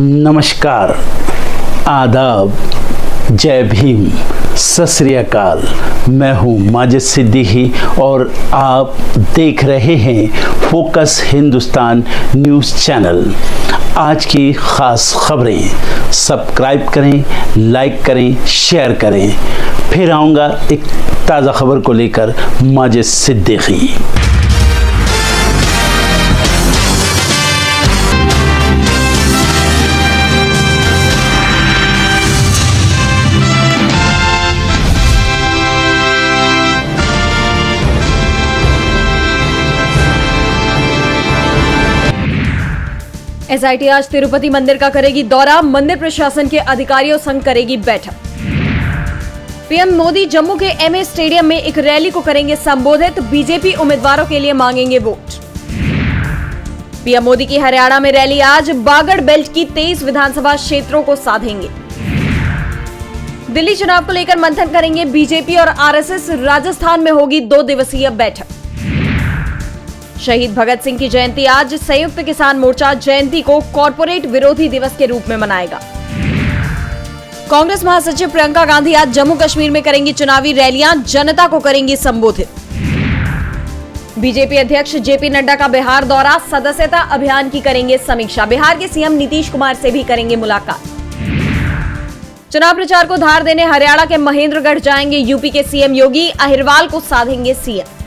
नमस्कार, आदाब, जय भीम, सत श्री अकाल। मैं हूँ माजिद सिद्दीकी और आप देख रहे हैं फोकस हिंदुस्तान न्यूज़ चैनल। आज की ख़ास खबरें सब्सक्राइब करें, लाइक करें, शेयर करें। फिर आऊँगा एक ताज़ा खबर को लेकर माजिद सिद्दीकी। एसआईटी आज तिरुपति मंदिर का करेगी दौरा, मंदिर प्रशासन के अधिकारियों संग करेगी बैठक। पीएम मोदी जम्मू के एमए स्टेडियम में एक रैली को करेंगे संबोधित, बीजेपी उम्मीदवारों के लिए मांगेंगे वोट। पीएम मोदी की हरियाणा में रैली आज, बागड़ बेल्ट की 23 विधानसभा क्षेत्रों को साधेंगे। दिल्ली चुनाव को लेकर मंथन करेंगे बीजेपी और आरएसएस, राजस्थान में होगी 2 दिवसीय बैठक। शहीद भगत सिंह की जयंती आज, संयुक्त किसान मोर्चा जयंती को कॉर्पोरेट विरोधी दिवस के रूप में मनाएगा। कांग्रेस महासचिव प्रियंका गांधी आज जम्मू कश्मीर में करेंगी चुनावी रैलियां, जनता को करेंगी संबोधित। बीजेपी अध्यक्ष जेपी नड्डा का बिहार दौरा, सदस्यता अभियान की करेंगे समीक्षा। बिहार के सीएम नीतीश कुमार से भी करेंगे मुलाकात। चुनाव प्रचार को धार देने हरियाणा के महेंद्रगढ़ जाएंगे यूपी के सीएम योगी, अहिरवाल को साधेंगे सीएम।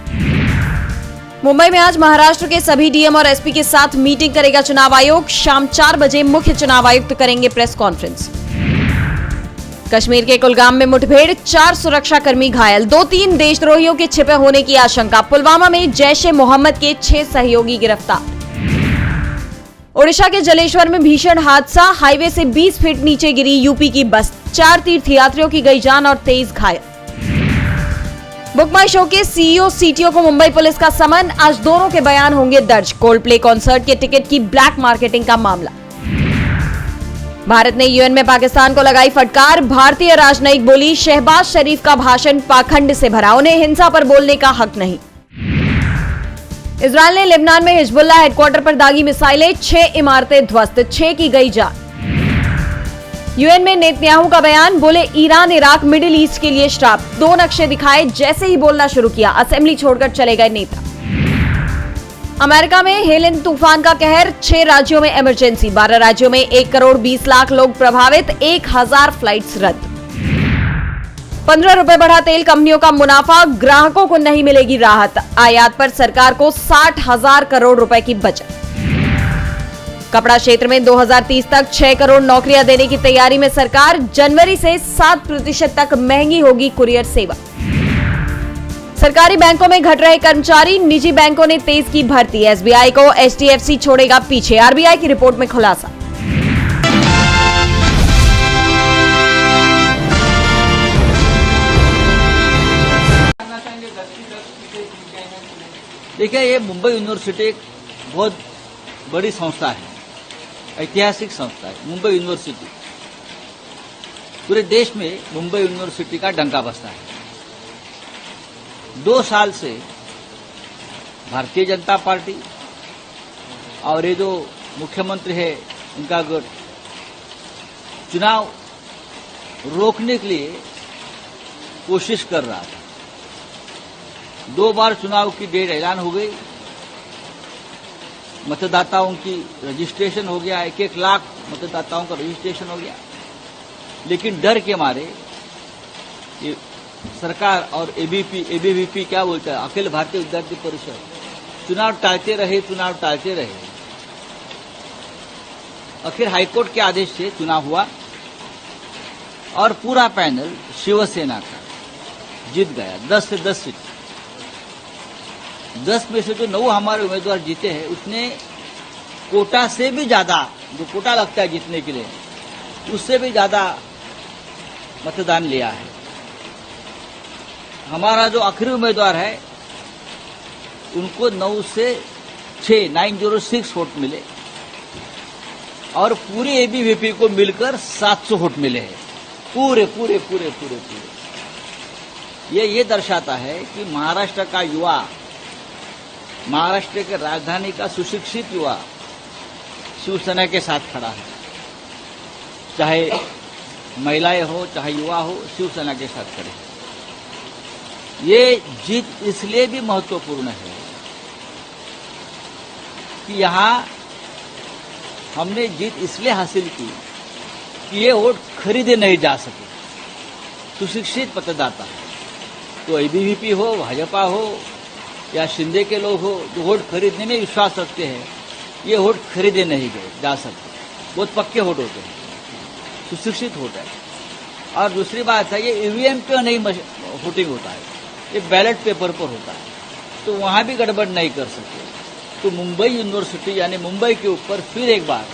मुंबई में आज महाराष्ट्र के सभी डीएम और एसपी के साथ मीटिंग करेगा चुनाव आयोग। शाम 4 बजे मुख्य चुनाव आयुक्त करेंगे प्रेस कॉन्फ्रेंस। कश्मीर के कुलगाम में मुठभेड़, 4 सुरक्षाकर्मी घायल, 2-3 देशद्रोहियों के छिपे होने की आशंका। पुलवामा में जैश-ए-मोहम्मद के 6 सहयोगी गिरफ्तार। ओडिशा के जलेश्वर में भीषण हादसा, हाईवे से 20 फीट नीचे गिरी यूपी की बस, 4 तीर्थयात्रियों की गई जान और 23 घायल। बुक माई शो के सीईओ सीटीओ को मुंबई पुलिस का समन, आज दोनों के बयान होंगे दर्ज। कोल्ड प्ले कॉन्सर्ट के टिकट की ब्लैक मार्केटिंग का मामला। भारत ने यूएन में पाकिस्तान को लगाई फटकार, भारतीय राजनयिक बोली शहबाज शरीफ का भाषण पाखंड से भरा, उन्हें हिंसा पर बोलने का हक नहीं। इजरायल ने लेबनान में हिजबुल्लाह हेडक्वार्टर पर दागी मिसाइलें, 6 इमारतें ध्वस्त, 6 की गई जान। यूएन में नेतन्याहू का बयान, बोले ईरान इराक मिडिल ईस्ट के लिए श्राप, 2 नक्शे दिखाए, जैसे ही बोलना शुरू किया असेंबली छोड़कर चले गए नेता। अमेरिका में हेलेन तूफान का कहर, 6 राज्यों में इमरजेंसी, 12 राज्यों में 1 करोड़ 20 लाख लोग प्रभावित, 1000 फ्लाइट्स रद्द। 15 रुपए बढ़ा तेल कंपनियों का मुनाफा, ग्राहकों को नहीं मिलेगी राहत, आयात पर सरकार को 60,000 करोड़ रुपए की बचत। कपड़ा क्षेत्र में 2030 तक 6 करोड़ नौकरियां देने की तैयारी में सरकार, जनवरी से 7% तक महंगी होगी कुरियर सेवा। सरकारी बैंकों में घट रहे कर्मचारी, निजी बैंकों ने तेज की भर्ती, एसबीआई को एचडीएफसी छोड़ेगा पीछे, आरबीआई की रिपोर्ट में खुलासा। देखिए, ये मुंबई यूनिवर्सिटी एक बहुत बड़ी संस्था है, ऐतिहासिक संस्था है। मुंबई यूनिवर्सिटी पूरे देश में मुंबई यूनिवर्सिटी का डंका बसता है। 2 साल से भारतीय जनता पार्टी और ये जो मुख्यमंत्री है उनका गठ चुनाव रोकने के लिए कोशिश कर रहा था। 2 बार चुनाव की डेट ऐलान हो गई, मतदाताओं की रजिस्ट्रेशन हो गया, 1-1 लाख मतदाताओं का रजिस्ट्रेशन हो गया, लेकिन डर के मारे ये सरकार और एबीवीपी क्या बोलता है, अखिल भारतीय विद्यार्थी परिषद, चुनाव टालते रहे। आखिर हाईकोर्ट के आदेश से चुनाव हुआ और पूरा पैनल शिवसेना का जीत गया, 10 से 10 सीट। 10 में से जो 9 हमारे उम्मीदवार जीते हैं, उसने कोटा से भी ज्यादा, जो कोटा लगता है जीतने के लिए, उससे भी ज्यादा मतदान लिया है। हमारा जो आखिरी उम्मीदवार है उनको 9 से 6 906 वोट मिले और पूरे एबीवीपी को मिलकर 700 वोट मिले हैं, पूरे। ये दर्शाता है कि महाराष्ट्र का युवा, महाराष्ट्र के राजधानी का सुशिक्षित युवा शिवसेना के साथ खड़ा है। चाहे महिलाएं हो चाहे युवा हो, शिवसेना के साथ खड़े। ये जीत इसलिए भी महत्वपूर्ण है कि यहाँ हमने जीत इसलिए हासिल की कि ये वोट खरीदे नहीं जा सके। सुशिक्षित मतदाता, तो एबीवीपी हो, भाजपा हो या शिंदे के लोग हो, जो वोट खरीदने में विश्वास रखते हैं, ये वोट खरीदे नहीं गए जा सकते। बहुत पक्के वोट होते हैं, सुशिक्षित वोट है। और दूसरी बात है, ये ईवीएम पे नहीं वोटिंग होता है, ये बैलेट पेपर पर होता है, तो वहां भी गड़बड़ नहीं कर सकते। तो मुंबई यूनिवर्सिटी यानी मुंबई के ऊपर फिर एक बार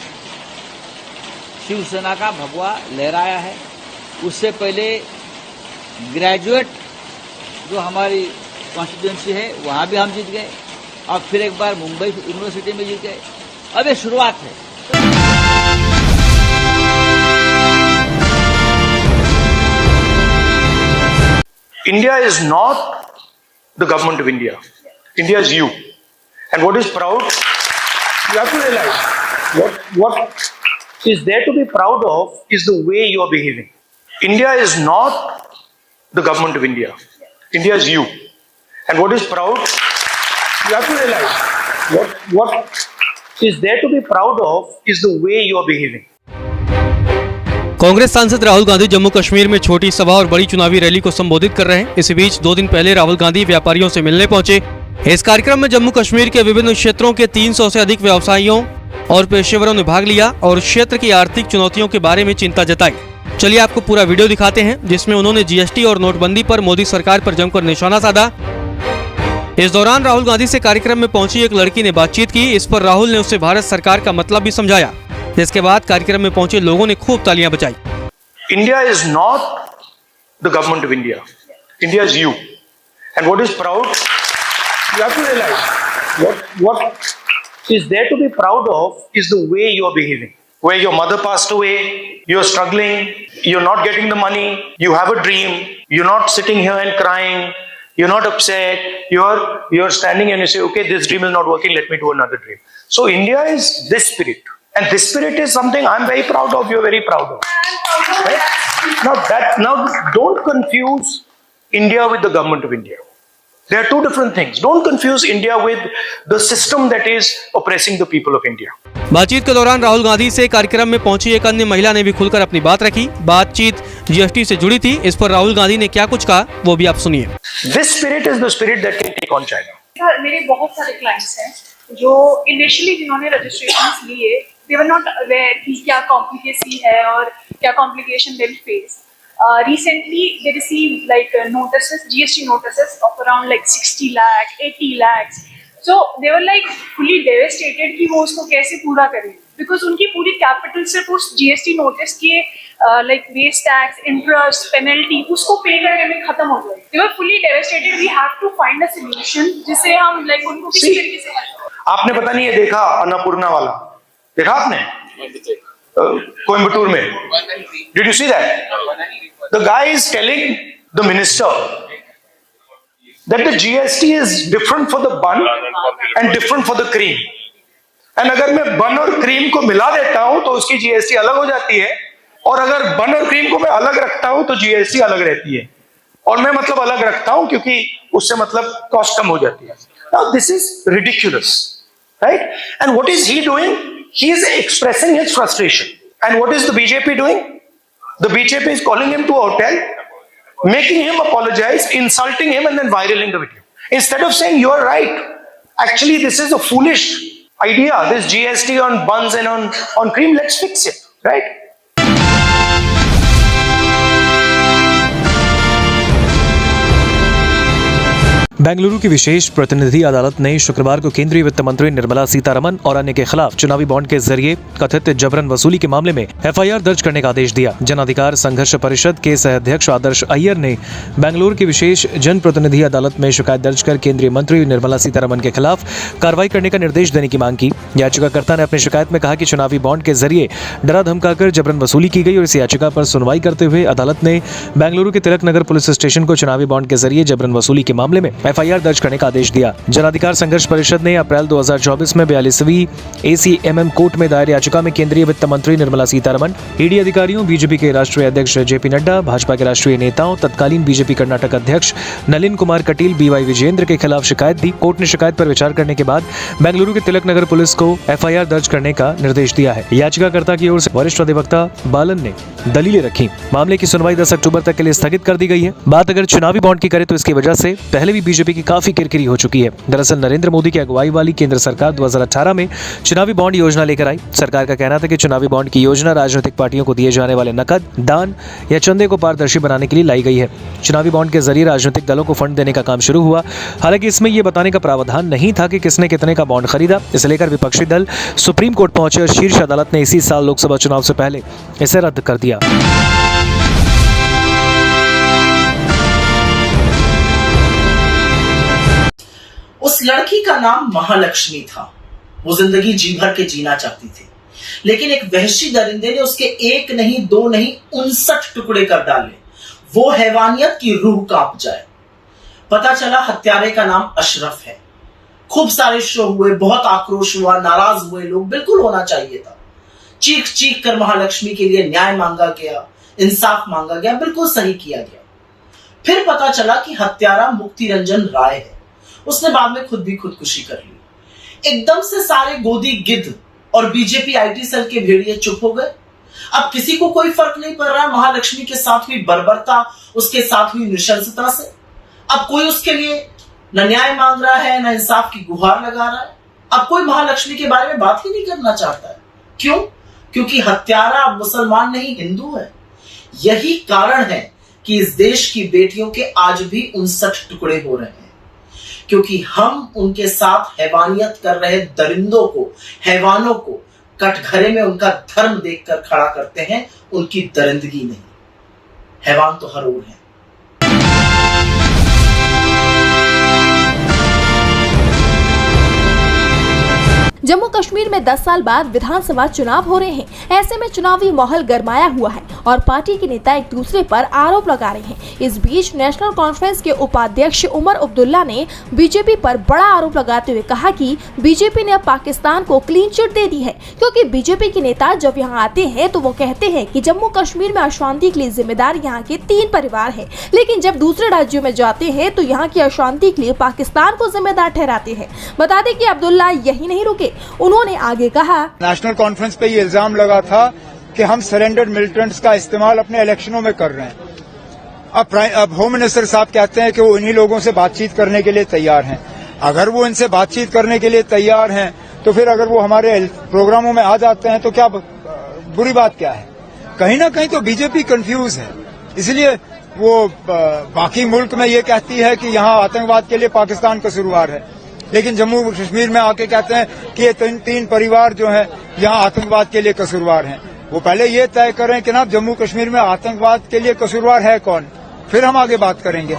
शिवसेना का भगवा लहराया है। उससे पहले ग्रेजुएट जो हमारी कॉन्स्टिट्यूंसी है वहां भी हम जीत गए, और फिर एक बार मुंबई यूनिवर्सिटी में जीत गए। अब ये शुरुआत है। India is not the government of India. India is you. And what is proud, you have to realize, what is there to be proud of is the way you are behaving. India is not the government of India. India is you. And what is proud, you have to realize, what is there to be proud of is the way you are behaving. Congress सांसद राहुल गांधी जम्मू कश्मीर में छोटी सभा और बड़ी चुनावी rally को संबोधित कर रहे हैं। इसी बीच 2 दिन पहले राहुल गांधी व्यापारियों से मिलने पहुंचे। इस कार्यक्रम में जम्मू कश्मीर के विभिन्न क्षेत्रों के 300 से अधिक व्यवसायियों और पेशेवरों ने भाग लिया और क्षेत्र की आर्थिक चुनौतियों के बारे में चिंता जताई। चलिए आपको पूरा वीडियो दिखाते हैं, जिसमें उन्होंने जीएसटी और नोटबंदी पर मोदी सरकार पर जमकर निशाना साधा। इस दौरान राहुल गांधी से कार्यक्रम में पहुंची एक लड़की ने बातचीत की। इस पर राहुल ने उसे भारत सरकार का मतलब भी समझाया, जिसके बाद कार्यक्रम में पहुंचे लोगों ने खूब तालियां बजाई। India is not the government of India. India is you. And what is proud, you have to realize, what is there to be proud of is the way you are behaving. Where your mother passed away, you're struggling, you're not getting the money, you have a dream, you're not sitting here and crying, you're not upset, you're standing and you say, okay, this dream is not working, let me do another dream. So India is this spirit. And this spirit is something I'm very proud of, you're very proud of. Right? Now don't confuse India with the government of India. They are two different things. Don't confuse India with the system that is oppressing the people of India. बातचीत के दौरान राहुल गांधी से कार्यक्रम में पहुंची एक अन्य महिला ने भी खुलकर अपनी बात रखी। बातचीत जीएसटी से जुड़ी थी। इस पर राहुल गांधी ने क्या कुछ कहा, वो भी आप सुनिए। This spirit is the spirit that can take on China. Sir, मेरे बहुत सारे क्लाइंट्स हैं जो इनिशियली जिन्होंने रजिस्ट्रेशंस लिए, they were not aware कि क्या कॉम्प्लिकेसी है और क्या complication they will face. Recently they received like notices, GST notices of around like 60 lakh, 80 lakhs. So they were like fully devastated कि वो उसको कैसे पूरा करें, because उनकी पूरी कैपिटल सिर्फ उस GST नोटिस के like waste tax, interest, penalty उसको पे करने में खत्म हो जाए। They were fully devastated. We have to find a solution जिससे हम like उनको किसी तरीके से help करें। आपने पता नहीं ये देखा अन्नपूर्णा वाला, देखा आपने कोयम्बटूर में? Did you see that? The guy is telling the minister that the GST is different for the bun and different for the cream. And अगर मैं बन और क्रीम को मिला देता हूं तो उसकी GST अलग हो जाती है, और अगर बन और क्रीम को मैं अलग रखता हूं तो GST अलग रहती है। और मैं मतलब अलग रखता हूं क्योंकि उससे मतलब कॉस्ट कम हो जाती है। Now this is ridiculous, right? And what is he doing? He is expressing his frustration. And what is the BJP doing? The BJP is calling him to a hotel, making him apologize, insulting him, and then viraling the video. Instead of saying, you're right, actually this is a foolish idea, this GST on buns and on cream, let's fix it, right? Bengaluru की विशेष प्रतिनिधि अदालत ने शुक्रवार को केंद्रीय वित्त मंत्री निर्मला सीतारमण और अन्य के खिलाफ चुनावी बॉन्ड के जरिए कथित जबरन वसूली के मामले में एफआईआर दर्ज करने का आदेश दिया। जन अधिकार संघर्ष परिषद के सह-अध्यक्ष आदर्श अय्यर ने बेंगलुरु की विशेष जन प्रतिनिधि अदालत में शिकायत दर्ज कर केंद्रीय मंत्री निर्मला सीतारमण के खिलाफ कार्रवाई करने का निर्देश देने की मांग की। याचिकाकर्ता ने अपनी शिकायत में कहा कि चुनावी बॉन्ड के जरिए डरा धमकाकर जबरन वसूली की गई और इस याचिका पर सुनवाई करते हुए अदालत ने बेंगलुरु के तिलक नगर पुलिस स्टेशन को चुनावी बॉन्ड के जरिए जबरन वसूली के मामले में FIR दर्ज करने का आदेश दिया। जन अधिकार संघर्ष परिषद ने अप्रैल 2024 में 42वीं ACMM कोर्ट में दायर याचिका में केंद्रीय वित्त मंत्री निर्मला सीतारमण, ईडी अधिकारियों, बीजेपी के राष्ट्रीय अध्यक्ष JP नड्डा, भाजपा के राष्ट्रीय नेताओं, तत्कालीन बीजेपी कर्नाटक अध्यक्ष नलिन कुमार कटील, BY विजेंद्र के खिलाफ शिकायत दी। कोर्ट ने शिकायत पर विचार करने के बाद बेंगलुरु के तिलक नगर पुलिस को FIR दर्ज करने का निर्देश दिया है। याचिकाकर्ता की ओर से वरिष्ठ अधिवक्ता बालन ने दलीलें रखी। मामले की सुनवाई 10 अक्टूबर तक के लिए स्थगित कर दी गई है। बात अगर चुनावी बॉन्ड की करें तो इसकी वजह से पहले भी बीजेपी की काफी किरकिरी हो चुकी है। दरअसल नरेंद्र मोदी की अगुवाई वाली केंद्र सरकार 2018 में चुनावी बॉन्ड योजना लेकर आई। सरकार का कहना था कि चुनावी बॉन्ड की योजना राजनीतिक पार्टियों को दिए जाने वाले नकद, दान या चंदे को पारदर्शी बनाने के लिए लाई गई है। चुनावी बॉन्ड के जरिए राजनीतिक दलों को फंड देने का काम शुरू हुआ। हालांकि इसमें यह बताने का प्रावधान नहीं था कि किसने कितने का बॉन्ड खरीदा। इसे लेकर विपक्षी दल सुप्रीम कोर्ट पहुंचे और शीर्ष अदालत ने इसी साल लोकसभा चुनाव से पहले इसे रद्द कर दिया। उस लड़की का नाम महालक्ष्मी था। वो जिंदगी जी भर के जीना चाहती थी, लेकिन एक वहशी दरिंदे ने उसके एक नहीं, दो नहीं, 59 टुकड़े कर डाले। वो हैवानियत की रूह कांप जाए। पता चला हत्यारे का नाम अशरफ है। खूब सारे शो हुए, बहुत आक्रोश हुआ, नाराज हुए लोग। बिल्कुल होना चाहिए था। चीख चीख कर महालक्ष्मी के लिए न्याय मांगा गया, इंसाफ मांगा गया, बिल्कुल सही किया गया। फिर पता चला कि हत्यारा मुक्ति रंजन राय है। उसने बाद में खुद भी खुदकुशी कर ली। एकदम से सारे गोदी गिद्ध और बीजेपी IT सेल के भेड़िए चुप हो गए। अब किसी को कोई फर्क नहीं पड़ रहा महालक्ष्मी के साथ हुई बर्बरता, उसके साथ हुई नृशंसता से। अब कोई उसके लिए न न्याय मांग रहा है, न इंसाफ की गुहार लगा रहा है। अब कोई महालक्ष्मी के बारे में बात ही नहीं करना चाहता है। क्यों? क्योंकि हत्यारा अब मुसलमान नहीं, हिंदू है। यही कारण है कि इस देश की बेटियों के आज भी 59 टुकड़े हो रहे हैं, क्योंकि हम उनके साथ हैवानियत कर रहे दरिंदों को, हैवानों को कटघरे में उनका धर्म देखकर खड़ा करते हैं, उनकी दरिंदगी नहीं। हैवान तो हर ओर है। जम्मू कश्मीर में 10 साल बाद विधानसभा चुनाव हो रहे हैं। ऐसे में चुनावी माहौल गरमाया हुआ है और पार्टी के नेता एक दूसरे पर आरोप लगा रहे हैं। इस बीच नेशनल कॉन्फ्रेंस के उपाध्यक्ष उमर अब्दुल्ला ने बीजेपी पर बड़ा आरोप लगाते हुए कहा कि बीजेपी ने अब पाकिस्तान को क्लीन चिट दे दी है, क्योंकि बीजेपी के नेता जब यहाँ आते हैं तो वो कहते हैं कि जम्मू कश्मीर में अशांति के लिए जिम्मेदार यहाँ के 3 परिवार है, लेकिन जब दूसरे राज्यों में जाते हैं तो यहाँ की अशांति के लिए पाकिस्तान को जिम्मेदार ठहराते हैं। बता दें कि अब्दुल्ला यही नहीं रुके, उन्होंने आगे कहा, नेशनल कॉन्फ्रेंस पे ये इल्जाम लगा था कि हम सरेंडर्ड मिलिटेंट्स का इस्तेमाल अपने इलेक्शनों में कर रहे हैं। अब होम मिनिस्टर साहब कहते हैं कि वो इन्हीं लोगों से बातचीत करने के लिए तैयार हैं। अगर वो इनसे बातचीत करने के लिए तैयार हैं तो फिर अगर वो हमारे प्रोग्रामों में आ जाते हैं तो क्या बुरी बात क्या है? कहीं ना कहीं तो बीजेपी कंफ्यूज है, इसलिए वो बाकी मुल्क में ये कहती है कि यहाँ आतंकवाद के लिए पाकिस्तान कसूरवार है, लेकिन जम्मू कश्मीर में आके कहते हैं कि ये 3 परिवार जो हैं यहाँ आतंकवाद के लिए कसूरवार हैं। वो पहले ये तय करें कि ना जम्मू कश्मीर में आतंकवाद के लिए कसूरवार है कौन, फिर हम आगे बात करेंगे।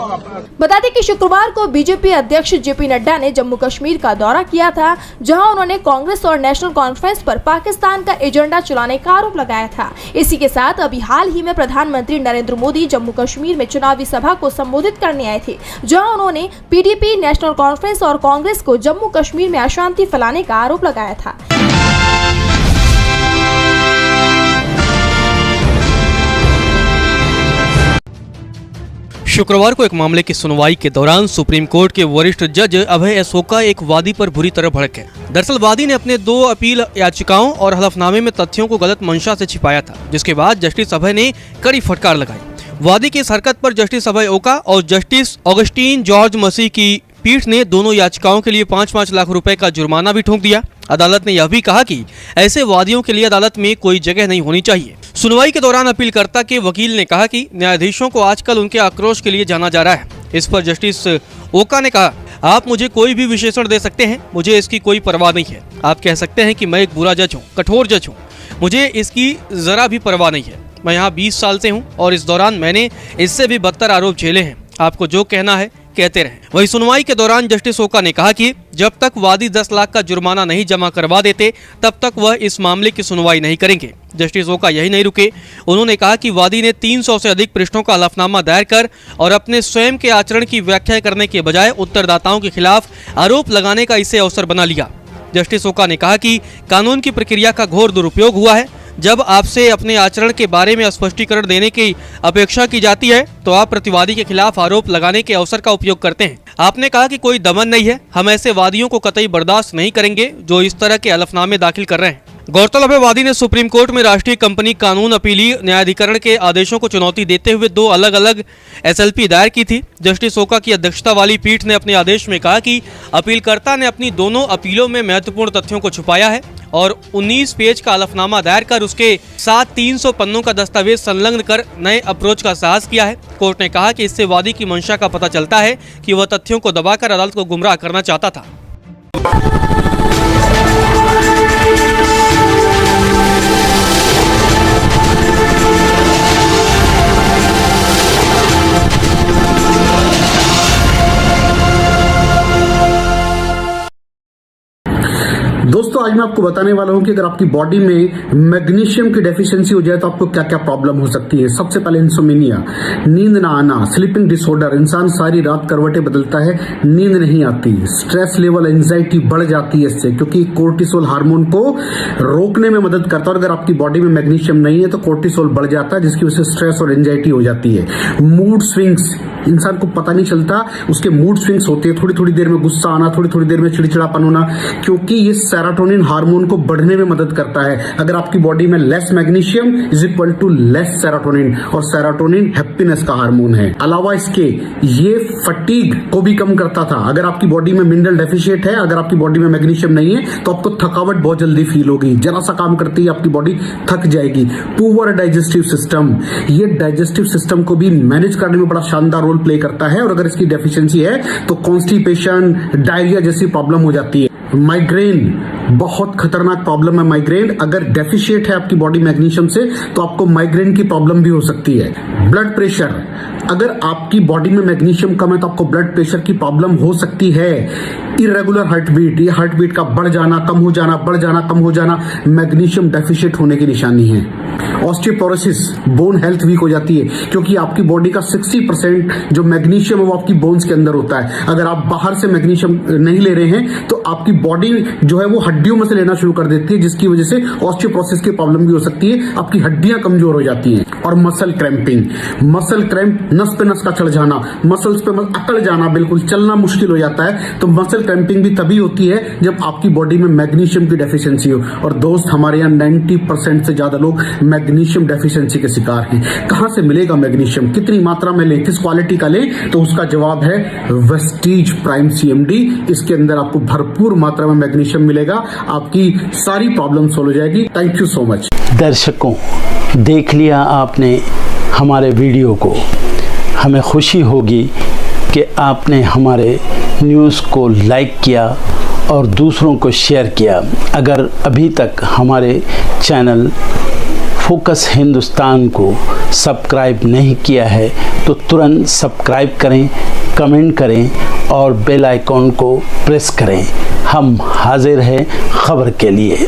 बता दें कि शुक्रवार को बीजेपी अध्यक्ष JP नड्डा ने जम्मू कश्मीर का दौरा किया था, जहां उन्होंने कांग्रेस और नेशनल कॉन्फ्रेंस पर पाकिस्तान का एजेंडा चलाने का आरोप लगाया था। इसी के साथ अभी हाल ही में प्रधानमंत्री नरेंद्र मोदी जम्मू कश्मीर में चुनावी सभा को संबोधित करने आए थे, जहाँ उन्होंने PDP, नेशनल कॉन्फ्रेंस और कांग्रेस को जम्मू कश्मीर में अशांति फैलाने का आरोप लगाया था। शुक्रवार को एक मामले की सुनवाई के दौरान सुप्रीम कोर्ट के वरिष्ठ जज अभय अशोका एक वादी पर बुरी तरह भड़क गए। दरअसल वादी ने अपने 2 अपील याचिकाओं और हलफनामे में तथ्यों को गलत मंशा से छिपाया था, जिसके बाद जस्टिस अभय ने कड़ी फटकार लगाई। वादी की इस हरकत पर जस्टिस अभय ओका और जस्टिस ऑगस्टीन जॉर्ज मसीह की पीठ ने दोनों याचिकाओं के लिए 5-5 लाख रुपए का जुर्माना भी ठोक दिया। अदालत ने यह भी कहा कि ऐसे वादियों के लिए अदालत में कोई जगह नहीं होनी चाहिए। सुनवाई के दौरान अपीलकर्ता के वकील ने कहा कि न्यायाधीशों को आजकल उनके आक्रोश के लिए जाना जा रहा है। इस पर जस्टिस ओका ने कहा, आप मुझे कोई भी विशेषण दे सकते हैं, मुझे इसकी कोई परवाह नहीं है। आप कह सकते हैं कि मैं एक बुरा जज हूँ, कठोर जज हूँ, मुझे इसकी जरा भी परवाह नहीं है। मैं यहाँ 20 साल से हूँ और इस दौरान मैंने इससे भी बदतर आरोप झेले हैं। आपको जो कहना है कहते रहें। वहीं सुनवाई के दौरान जस्टिस ओका ने कहा कि जब तक वादी 10 लाख का जुर्माना नहीं जमा करवा देते तब तक वह इस मामले की सुनवाई नहीं करेंगे। जस्टिस ओका यही नहीं रुके, उन्होंने कहा कि वादी ने 300 से अधिक पृष्ठों का हलफनामा दायर कर और अपने स्वयं के आचरण की व्याख्या करने के बजाय उत्तरदाताओं के खिलाफ आरोप लगाने का इसे अवसर बना लिया। जस्टिस ओका ने कहा कि कानून की प्रक्रिया का घोर दुरुपयोग हुआ है। जब आपसे अपने आचरण के बारे में स्पष्टीकरण देने की अपेक्षा की जाती है तो आप प्रतिवादी के खिलाफ आरोप लगाने के अवसर का उपयोग करते हैं। आपने कहा कि कोई दमन नहीं है, हम ऐसे वादियों को कतई बर्दाश्त नहीं करेंगे जो इस तरह के हलफनामे दाखिल कर रहे हैं। गौरतलब है, वादी ने सुप्रीम कोर्ट में राष्ट्रीय कंपनी कानून अपीलीय न्यायाधिकरण के आदेशों को चुनौती देते हुए 2 अलग अलग SLP दायर की थी। जस्टिस ओका की अध्यक्षता वाली पीठ ने अपने आदेश में कहा कि अपीलकर्ता ने अपनी दोनों अपीलों में महत्वपूर्ण तथ्यों को छुपाया है और 19 पेज का हलफनामा दायर कर उसके साथ 300 पन्नों का दस्तावेज संलग्न कर नए अप्रोच का साहस किया है। कोर्ट ने कहा कि इससे वादी की मंशा का पता चलता है कि वह तथ्यों को दबाकर अदालत को गुमराह करना चाहता था। दोस्तों, आज मैं आपको बताने वाला हूं कि अगर आपकी बॉडी में मैग्नीशियम की डेफिशिएंसी हो जाए तो आपको क्या क्या प्रॉब्लम हो सकती है। सबसे पहले इंसोमेनिया, नींद ना आना, स्लीपिंग डिसऑर्डर, इंसान सारी रात करवटें बदलता है, नींद नहीं आती, स्ट्रेस लेवल, एंजाइटी बढ़ जाती है इससे, क्योंकि कोर्टिसोल हार्मोन को रोकने में मदद करता है। और अगर आपकी बॉडी में मैग्नीशियम नहीं है तो कोर्टिसोल बढ़ जाता है, जिसकी वजह से स्ट्रेस और एंजाइटी हो जाती है। मूड स्विंग्स, इंसान को पता नहीं चलता उसके मूड स्विंग्स होते हैं, थोड़ी थोड़ी देर में गुस्सा आना, थोड़ी थोड़ी देर में चिड़चिड़ापन होना, क्योंकि ये सेरोटोनिन हार्मोन को बढ़ने में मदद करता है। अगर आपकी बॉडी में less magnesium is equal to less serotonin, और सेरोटोनिन हैप्पीनेस का हार्मोन है। अलावा इसके ये फटीग को भी कम करता था। अगर आपकी बॉडी में मिनरल डेफिशिएट है, अगर आपकी बॉडी में मैग्नीशियम नहीं है तो आपको थकावट बहुत जल्दी फील होगी, जरा सा काम करती है आपकी बॉडी थक जाएगी। पुअर डाइजेस्टिव सिस्टम, ये डाइजेस्टिव सिस्टम को भी मैनेज करने में बड़ा शानदार रोल प्ले करता है, और अगर इसकी डेफिशिएंसी है तो कॉन्स्टिपेशन, डायरिया जैसी प्रॉब्लम हो जाती है। माइग्रेन, बहुत खतरनाक प्रॉब्लम है माइग्रेन। अगर डेफिशिएट है आपकी बॉडी मैग्नीशियम से तो आपको माइग्रेन की प्रॉब्लम भी हो सकती है। ब्लड प्रेशर, अगर आपकी बॉडी में मैग्नीशियम कम है तो आपको ब्लड प्रेशर की प्रॉब्लम हो सकती है। इरेगुलर हार्ट बीट, ये हार्ट बीट का बढ़ जाना, कम हो जाना, बढ़ जाना, कम हो जाना, मैग्नीशियम डेफिशिएट होने की निशानी है। ऑस्टियोपोरोसिस, बोन हेल्थ वीक हो जाती है, क्योंकि आपकी बॉडी का 60% जो मैग्नीशियम है वो आपकी बोन्स के अंदर होता है। अगर आप बाहर से मैग्नीशियम नहीं ले रहे हैं तो आपकी बॉडी जो है वो हड्डियों में से लेना शुरू कर देती है, जिसकी वजह से ऑस्टियोपोरोसिस की प्रॉब्लम भी हो सकती है, आपकी हड्डियां कमजोर हो जाती हैं। और मसल क्रैम्पिंग, मसल क्रैम्प, नस पे नस का चढ़ जाना, मसल्स पे अकड़ जाना, बिल्कुल चलना मुश्किल हो जाता है। तो मसल क्रैम्पिंग भी तभी होती है जब आपकी बॉडी में मैग्नीशियम की डेफिशिएंसी हो। और दोस्त, हमारे यहाँ 90% से ज्यादा लोग मैग्नीशियम डेफिशिएंसी के शिकार हैं। कहां से मिलेगा मैग्नीशियम, कितनी मात्रा में लें, किस क्वालिटी का लें? तो उसका जवाब है वेस्टीज प्राइम CMD। इसके अंदर आपको भरपूर मात्रा में मैग्नीशियम मिलेगा, आपकी सारी प्रॉब्लम सॉल्व हो जाएगी। Thank you so much. दर्शकों, देख लिया आपने हमारे वीडियो को। हमें खुशी होगी कि आपने हमारे न्यूज़ को लाइक किया और दूसरों को शेयर किया। अगर अभी तक हमारे चैनल फोकस हिंदुस्तान को सब्सक्राइब नहीं किया है तो तुरंत सब्सक्राइब करें, कमेंट करें और बेल आइकॉन को प्रेस करें। हम हाजिर हैं खबर के लिए।